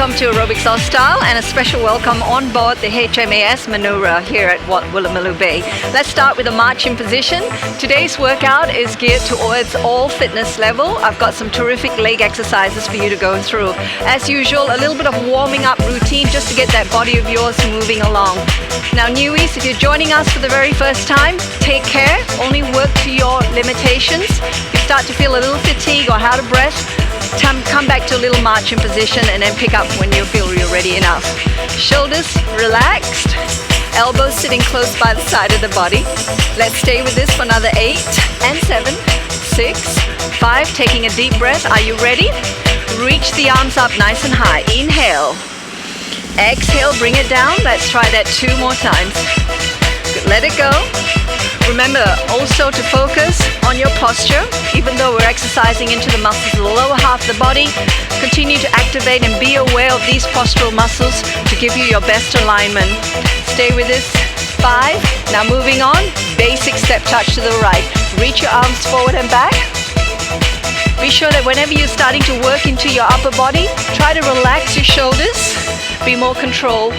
welcome to Aerobics Oz Style and a special welcome on board the HMAS Manura here at Woolloomooloo Bay. Let's start with a marching position. Today's workout is geared towards all fitness level. I've got some terrific leg exercises for you to go through. As usual, a little bit of warming up routine just to get that body of yours moving along. Now newies, if you're joining us for the very first time, take care. Only work to your limitations. If you start to feel a little fatigue or out of breath, come back to a little marching position and then pick up when you feel you're ready enough. Shoulders relaxed, elbows sitting close by the side of the body. Let's stay with this for another 8 and 7, 6, 5. Taking a deep breath. Are you ready? Reach the arms up nice and high. Inhale. Exhale, bring it down. Let's try that 2 more times. Good. Let it go. Remember also to focus on your posture. Even though we're exercising into the muscles of the lower half of the body, continue to activate and be aware of these postural muscles to give you your best alignment. Stay with this. 5. Now moving on, basic step touch to the right. Reach your arms forward and back. Be sure that whenever you're starting to work into your upper body, try to relax your shoulders. Be more control.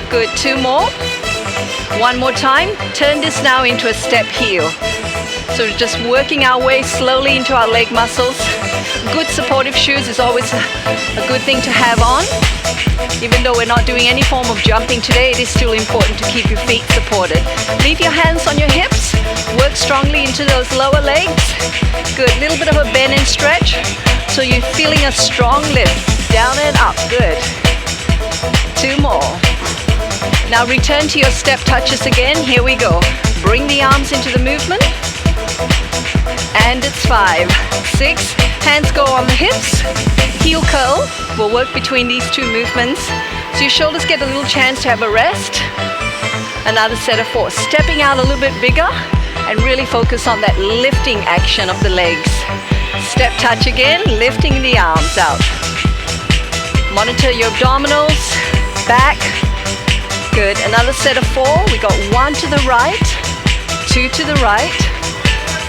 Good. 2 more. 1 more time. Turn this now into a step heel. So just working our way slowly into our leg muscles. Good supportive shoes is always a good thing to have on. Even though we're not doing any form of jumping today, it is still important to keep your feet supported. Leave your hands on your hips. Work strongly into those lower legs. Good. Little bit of a bend and stretch. So you're feeling a strong lift. Down and up. Good. 2 more. Now return to your step touches again. Here we go. Bring the arms into the movement. And it's 5, 6. Hands go on the hips. Heel curl. We'll work between these 2 movements. So your shoulders get a little chance to have a rest. Another set of 4. Stepping out a little bit bigger and really focus on that lifting action of the legs. Step touch again, lifting the arms out. Monitor your abdominals, back. Good. Another set of 4. We got 1 to the right, 2 to the right,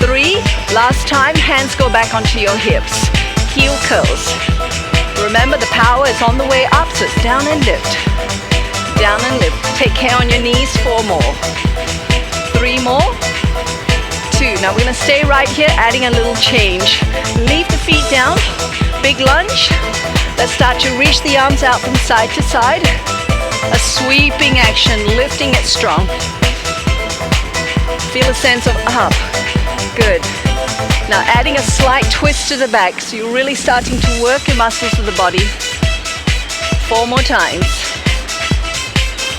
3. Last time, hands go back onto your hips. Heel curls. Remember, the power is on the way up, so it's down and lift. Down and lift. Take care on your knees. 4 more. 3 more. 2. Now we're going to stay right here, adding a little change. Leave the feet down. Big lunge. Let's start to reach the arms out from side to side. A sweeping action, lifting it strong. Feel a sense of up. Good. Now adding a slight twist to the back, so you're really starting to work your muscles of the body. 4 more times.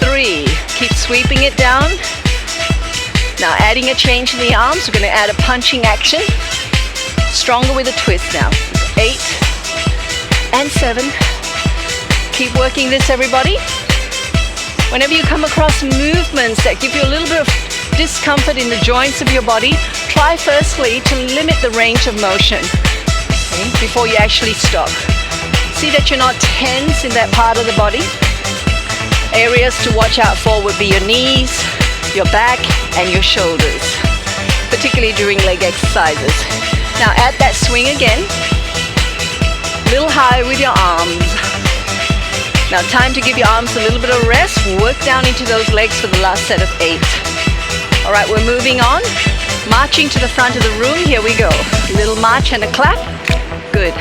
3. Keep sweeping it down. Now adding a change in the arms, we're going to add a punching action. Stronger with a twist now. 8 and 7. Keep working this, everybody. Whenever you come across movements that give you a little bit of discomfort in the joints of your body, try firstly to limit the range of motion, okay, before you actually stop. See that you're not tense in that part of the body. Areas to watch out for would be your knees, your back, and your shoulders, particularly during leg exercises. Now add that swing again. A little higher with your arms. Now time to give your arms a little bit of rest. Work down into those legs for the last set of 8. All right, we're moving on. Marching to the front of the room. Here we go. A little march and a clap. Good.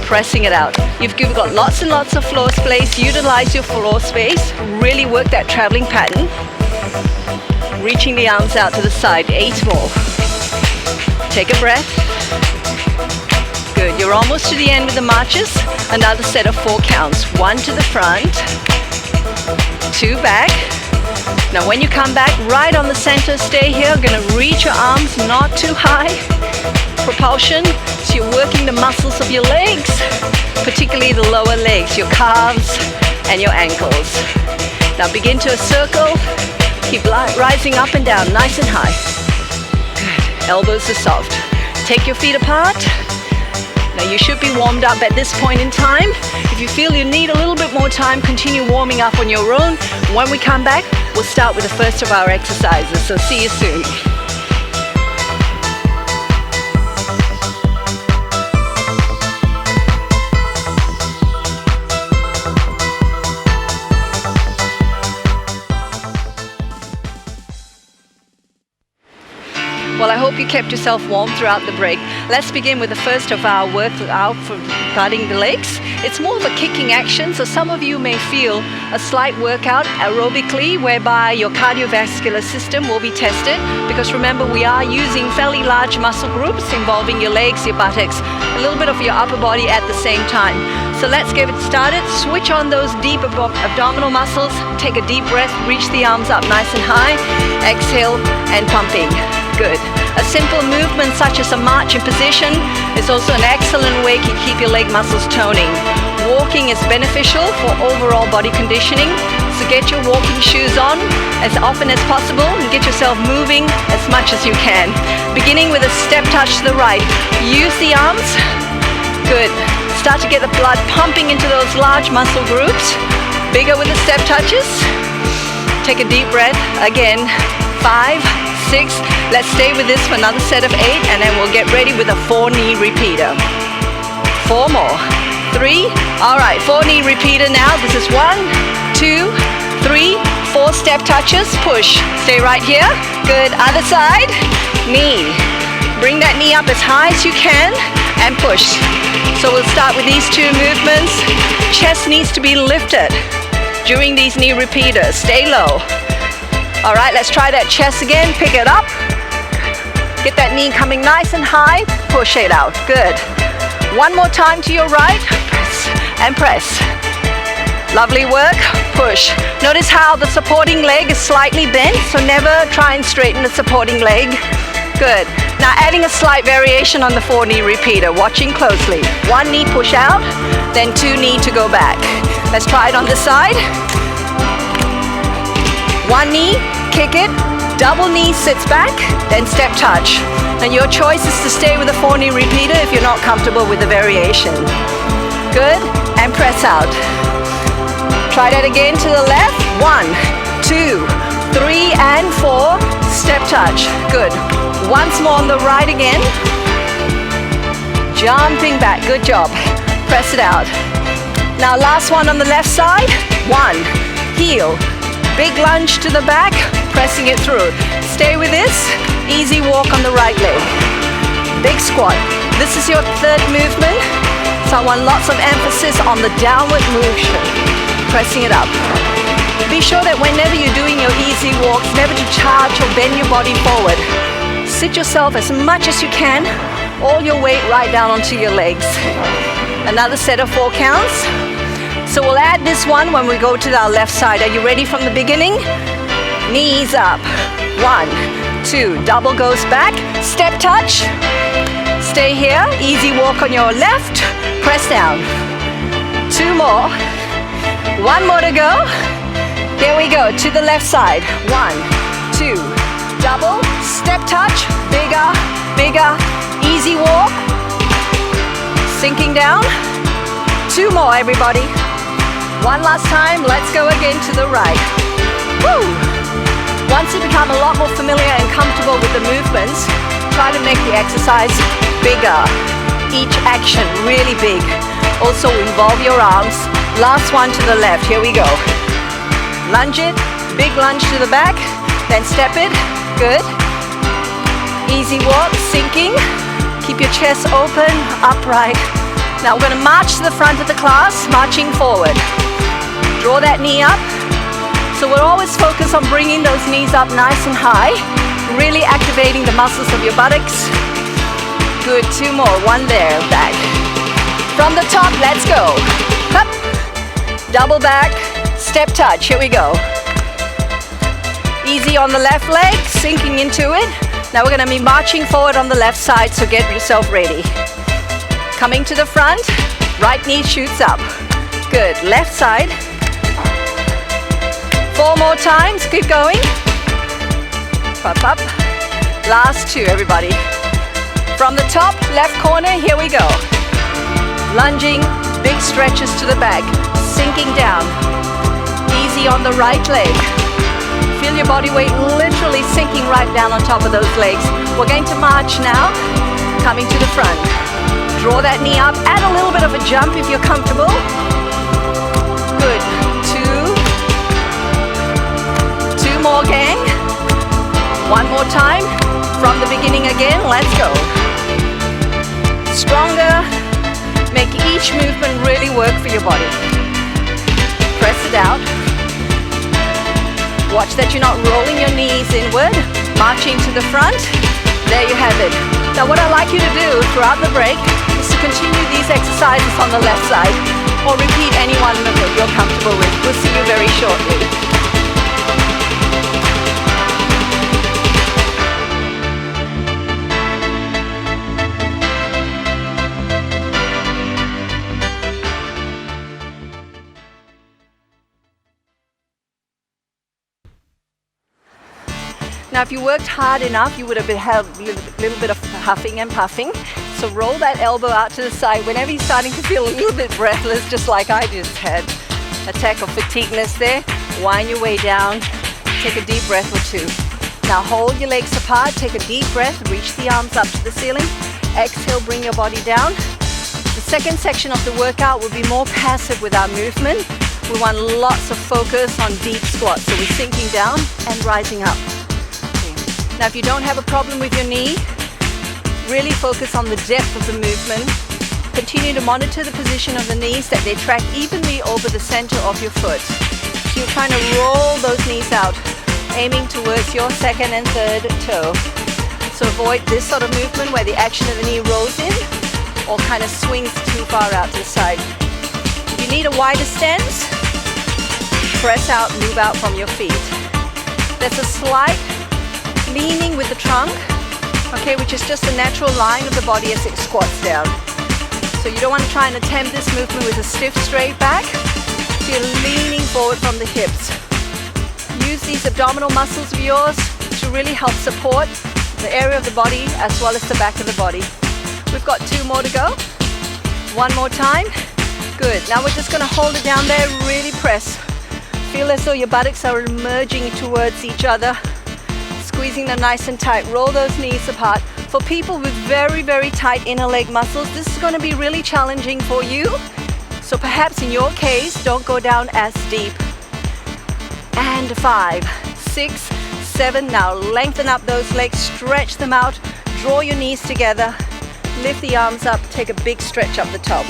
Pressing it out. You've got lots and lots of floor space. Utilize your floor space. Really work that traveling pattern. Reaching the arms out to the side. 8 more. Take a breath. Good. You're almost to the end with the marches. Another set of 4 counts. 1 to the front, 2 back. Now when you come back, right on the center, stay here. Gonna reach your arms, not too high. Propulsion, so you're working the muscles of your legs, particularly the lower legs, your calves and your ankles. Now begin to a circle. Keep rising up and down, nice and high. Good. Elbows are soft. Take your feet apart. Now you should be warmed up at this point in time. If you feel you need a little bit more time, continue warming up on your own. When we come back, we'll start with the first of our exercises. So see you soon. Hope you kept yourself warm throughout the break. Let's begin with the first of our workout for guarding the legs. It's more of a kicking action, so some of you may feel a slight workout aerobically whereby your cardiovascular system will be tested, because remember, we are using fairly large muscle groups involving your legs, your buttocks, a little bit of your upper body at the same time. So let's get it started. Switch on those deep abdominal muscles. Take a deep breath, reach the arms up nice and high. Exhale and pumping. Good. A simple movement such as a march in position is also an excellent way to keep your leg muscles toning. Walking is beneficial for overall body conditioning, so get your walking shoes on as often as possible and get yourself moving as much as you can. Beginning with a step touch to the right. Use the arms. Good. Start to get the blood pumping into those large muscle groups. Bigger with the step touches. Take a deep breath. Again, 5, 6. Let's stay with this for another set of 8, and then we'll get ready with a 4-knee repeater. 4 more. 3. All right, 4-knee repeater now. This is 1, 2, 3, 4 step touches. Push. Stay right here. Good. Other side. Knee. Bring that knee up as high as you can and push. So we'll start with these 2 movements. Chest needs to be lifted during these knee repeaters. Stay low. All right, let's try that chest again. Pick it up. Get that knee coming nice and high. Push it out. Good. One more time to your right. Press and press. Lovely work. Push. Notice how the supporting leg is slightly bent, so never try and straighten the supporting leg. Good. Now adding a slight variation on the 4-knee repeater, watching closely. 1 knee push out, then 2 knee to go back. Let's try it on this side. 1 knee, kick it, double knee sits back, then step touch. And your choice is to stay with the 4-knee repeater if you're not comfortable with the variation. Good, and press out. Try that again to the left. 1, 2, 3, and 4. Step touch. Good. Once more on the right again. Jumping back. Good job. Press it out. Now last one on the left side. 1. Heel. Big lunge to the back. Pressing it through. Stay with this. Easy walk on the right leg. Big squat. This is your 3rd movement. So I want lots of emphasis on the downward motion. Pressing it up. Be sure that whenever you're doing your easy walks, never to charge or bend your body forward. Sit yourself as much as you can, all your weight right down onto your legs. Another set of 4 counts. So we'll add this one when we go to our left side. Are you ready from the beginning? Knees up. 1, 2, double goes back. Step touch. Stay here. Easy walk on your left. Press down. 2 more. 1 more to go. Here we go, to the left side. 1, 2, double, step touch, bigger, bigger, easy walk. Sinking down. 2 more, everybody. 1 last time, let's go again to the right. Woo! Once you become a lot more familiar and comfortable with the movements, try to make the exercise bigger. Each action really big. Also involve your arms. Last one to the left, here we go. Lunge it, big lunge to the back, then step it. Good. Easy walk, sinking. Keep your chest open, upright. Now we're going to march to the front of the class, marching forward. Draw that knee up. So we're always focused on bringing those knees up nice and high, really activating the muscles of your buttocks. Good, 2 more, 1 there, back. From the top, let's go. Up, double back. Step touch, here we go. Easy on the left leg, sinking into it. Now we're gonna be marching forward on the left side, so get yourself ready. Coming to the front, right knee shoots up. Good, left side. 4 more times, keep going. Up, up. Last 2, everybody. From the top, left corner, here we go. Lunging, big stretches to the back, sinking down. Easy on the right leg. Feel your body weight literally sinking right down on top of those legs. We're going to march now, coming to the front. Draw that knee up, add a little bit of a jump if you're comfortable. Good, 2 more, gang. 1 more time, from the beginning again. each movement really work for your body. Press it out. Watch that you're not rolling your knees inward, marching to the front. There you have it. Now what I'd like you to do throughout the break is to continue these exercises on the left side, or repeat any one movement you're comfortable with. We'll see you very shortly. Now if you worked hard enough, you would have had a little bit of huffing and puffing. So roll that elbow out to the side whenever you're starting to feel a little bit breathless, just like I just had. Attack of fatigueness there. Wind your way down. Take a deep breath or two. Now hold your legs apart. Take a deep breath. Reach the arms up to the ceiling. Exhale, bring your body down. The second section of the workout will be more passive with our movement. We want lots of focus on deep squats. So we're sinking down and rising up. Now if you don't have a problem with your knee, really focus on the depth of the movement. Continue to monitor the position of the knees, that they track evenly over the center of your foot. So you're trying to roll those knees out, aiming towards your second and third toe. So avoid this sort of movement where the action of the knee rolls in or kind of swings too far out to the side. If you need a wider stance, press out, move out from your feet. There's a slight leaning with the trunk, okay, which is just a natural line of the body as it squats down. So you don't want to try and attempt this movement with a stiff straight back. So you're leaning forward from the hips. Use these abdominal muscles of yours to really help support the area of the body as well as the back of the body. We've got 2 more to go. One more time. Good. Now we're just going to hold it down there, really press. Feel as though your buttocks are merging towards each other. Squeezing them nice and tight. Roll those knees apart. For people with very, very tight inner leg muscles, this is going to be really challenging for you. So perhaps in your case, don't go down as deep. And 5, 6, 7. Now lengthen up those legs, stretch them out, draw your knees together, lift the arms up, take a big stretch up the top.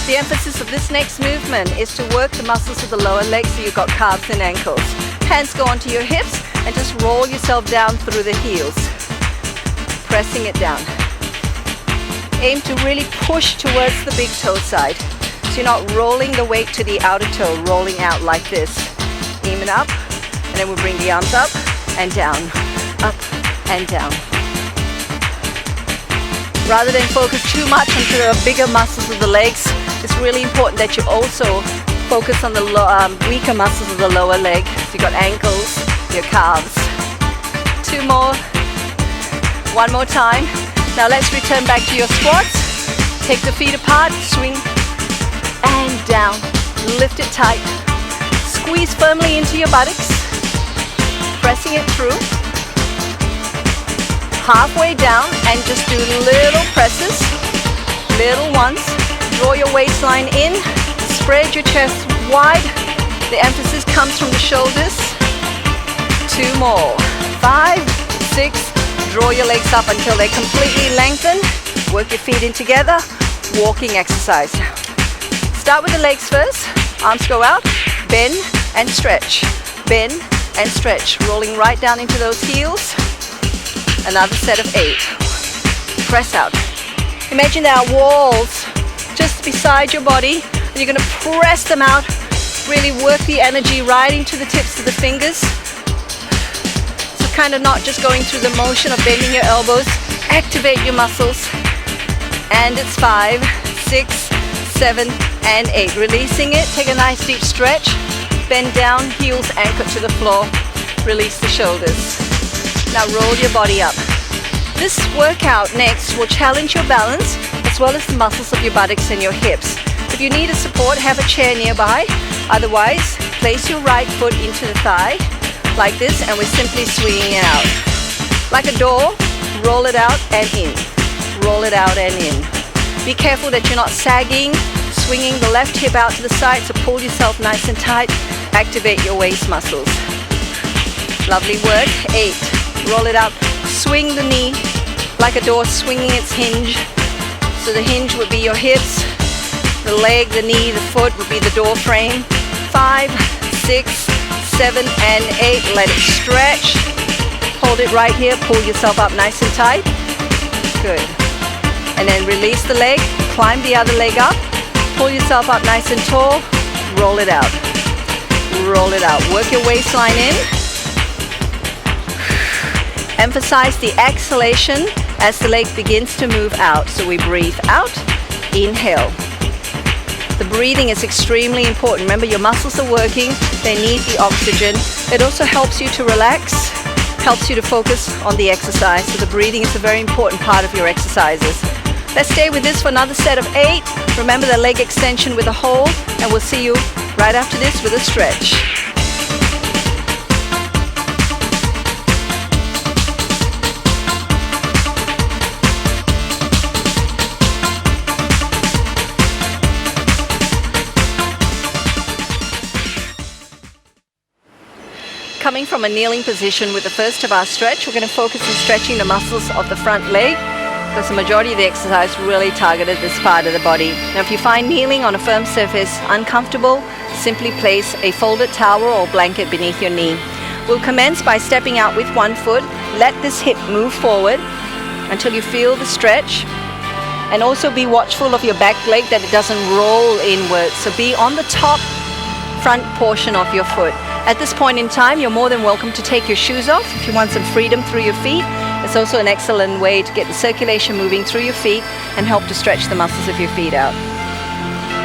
The emphasis of this next movement is to work the muscles of the lower legs, so you've got calves and ankles. Hands go onto your hips and just roll yourself down through the heels, pressing it down. Aim to really push towards the big toe side, so you're not rolling the weight to the outer toe, rolling out like this. Aim it up, and then we'll bring the arms up and down, up and down. Rather than focus too much onto the bigger muscles of the legs, it's really important that you also focus on the weaker muscles of the lower leg. So you've got ankles, your calves. 2 more. 1 more time. Now let's return back to your squats. Take the feet apart, swing and down. Lift it tight. Squeeze firmly into your buttocks. Pressing it through. Halfway down and just do little presses. Little ones. Draw your waistline in. Spread your chest wide. The emphasis comes from the shoulders. 2 more. 5, 6. Draw your legs up until they completely lengthen. Work your feet in together. Walking exercise. Start with the legs first. Arms go out. Bend and stretch. Bend and stretch. Rolling right down into those heels. Another set of 8. Press out. Imagine there are walls just beside your body. You're going to press them out, really work the energy right into the tips of the fingers. So kind of not just going through the motion of bending your elbows, activate your muscles. And it's 5, 6, 7, and 8. Releasing it, take a nice deep stretch, bend down, heels anchored to the floor, release the shoulders. Now roll your body up. This workout next will challenge your balance as well as the muscles of your buttocks and your hips. If you need a support, have a chair nearby. Otherwise, place your right foot into the thigh like this, and we're simply swinging it out. Like a door, roll it out and in. Roll it out and in. Be careful that you're not sagging, swinging the left hip out to the side, so pull yourself nice and tight. Activate your waist muscles. Lovely work. 8. Roll it out. Swing the knee like a door swinging its hinge. So the hinge would be your hips, the leg, the knee, the foot would be the door frame. 5, 6, 7, and 8. Let it stretch. Hold it right here. Pull yourself up nice and tight. Good. And then release the leg. Climb the other leg up. Pull yourself up nice and tall. Roll it out. Roll it out. Work your waistline in. Emphasize the exhalation as the leg begins to move out. So we breathe out. Inhale. The breathing is extremely important. Remember, your muscles are working. They need the oxygen. It also helps you to relax, helps you to focus on the exercise. So the breathing is a very important part of your exercises. Let's stay with this for another set of 8. Remember the leg extension with a hold, and we'll see you right after this with a stretch. Coming from a kneeling position with the first of our stretch, we're going to focus on stretching the muscles of the front leg, because the majority of the exercise really targeted this part of the body. Now if you find kneeling on a firm surface uncomfortable, simply place a folded towel or blanket beneath your knee. We'll commence by stepping out with one foot. Let this hip move forward until you feel the stretch, and also be watchful of your back leg that it doesn't roll inwards. So be on the top front portion of your foot. At this point in time, you're more than welcome to take your shoes off if you want some freedom through your feet. It's also an excellent way to get the circulation moving through your feet and help to stretch the muscles of your feet out.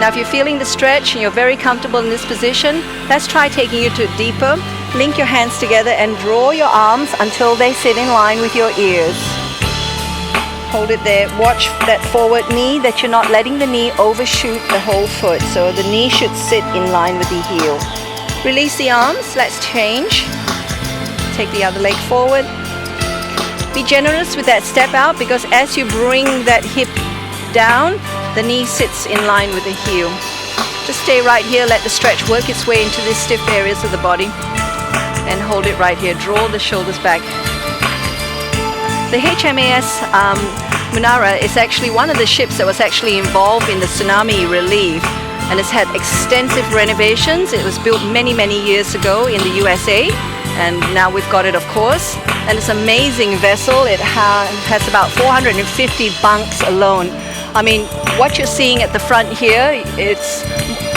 Now if you're feeling the stretch and you're very comfortable in this position, let's try taking you to deeper. Link your hands together and draw your arms until they sit in line with your ears. Hold it there. Watch that forward knee, that you're not letting the knee overshoot the whole foot. So the knee should sit in line with the heel. Release the arms. Let's change. Take the other leg forward. Be generous with that step out, because as you bring that hip down, the knee sits in line with the heel. Just stay right here. Let the stretch work its way into the stiff areas of the body. And hold it right here. Draw the shoulders back. The HMAS Munara is actually one of the ships that was actually involved in the tsunami relief, and it's had extensive renovations. It was built many years ago in the USA, and now we've got it, of course. And it's an amazing vessel. It has about 450 bunks alone. I mean, what you're seeing at the front here, it's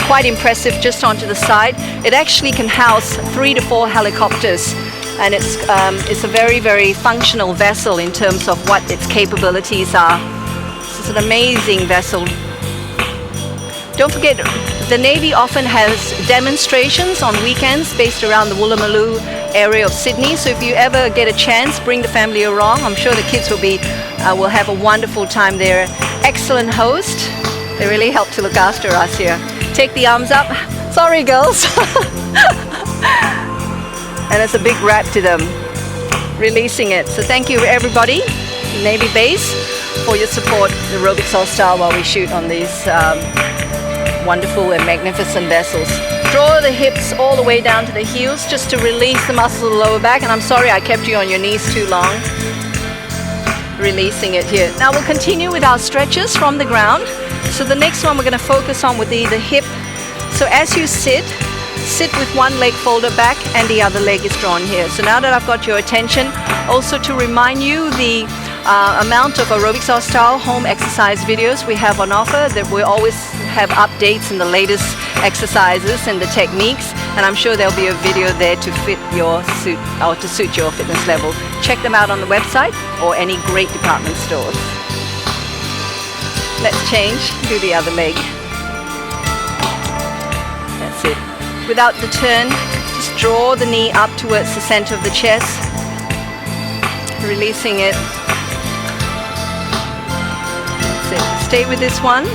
quite impressive just onto the side. It actually can house 3 to 4 helicopters. And it's a very functional vessel in terms of what its capabilities are. So it's an amazing vessel. Don't forget, the Navy often has demonstrations on weekends based around the Woolloomooloo area of Sydney. So if you ever get a chance, bring the family along. I'm sure the kids will have a wonderful time there. Excellent host. They really help to look after us here. Take the arms up. Sorry, girls. And it's a big wrap to them, releasing it. So thank you everybody, Navy base, for your support, the Aerobics Oz Style, while we shoot on these wonderful and magnificent vessels. Draw the hips all the way down to the heels, just to release the muscles of the lower back. And I'm sorry I kept you on your knees too long. Releasing it here. Now we'll continue with our stretches from the ground. So the next one we're going to focus on would be the hip. So as you sit with one leg folded back and the other leg is drawn here. So now that I've got your attention, also to remind you the amount of Aerobics Oz Style home exercise videos we have on offer, that we always have updates in the latest exercises and the techniques, and I'm sure there'll be a video there to fit your suit, or to suit your fitness level. Check them out on the website or any great department stores. Let's change to the other leg. That's it. Without the turn, just draw the knee up towards the center of the chest, releasing it. That's it. Stay with this one.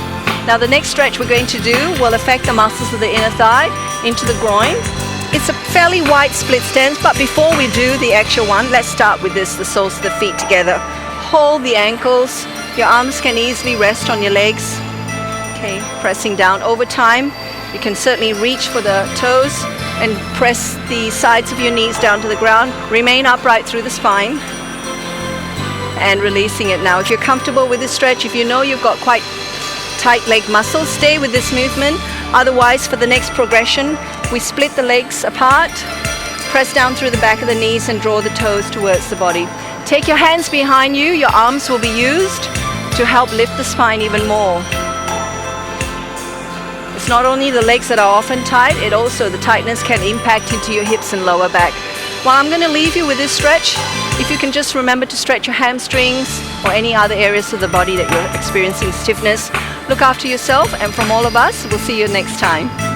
Now the next stretch we're going to do will affect the muscles of the inner thigh into the groin. It's a fairly wide split stance, but before we do the actual one, let's start with this, the soles of the feet together. Hold the ankles. Your arms can easily rest on your legs. Okay, pressing down over time. You can certainly reach for the toes and press the sides of your knees down to the ground. Remain upright through the spine. and releasing it now. If you're comfortable with this stretch, if you know you've got quite tight leg muscles, stay with this movement. Otherwise, for the next progression, we split the legs apart, press down through the back of the knees and draw the toes towards the body. Take your hands behind you, your arms will be used to help lift the spine even more. It's not only the legs that are often tight, it also, the tightness can impact into your hips and lower back. Well, I'm going to leave you with this stretch. If you can just remember to stretch your hamstrings or any other areas of the body that you're experiencing stiffness. Look after yourself, and from all of us, we'll see you next time.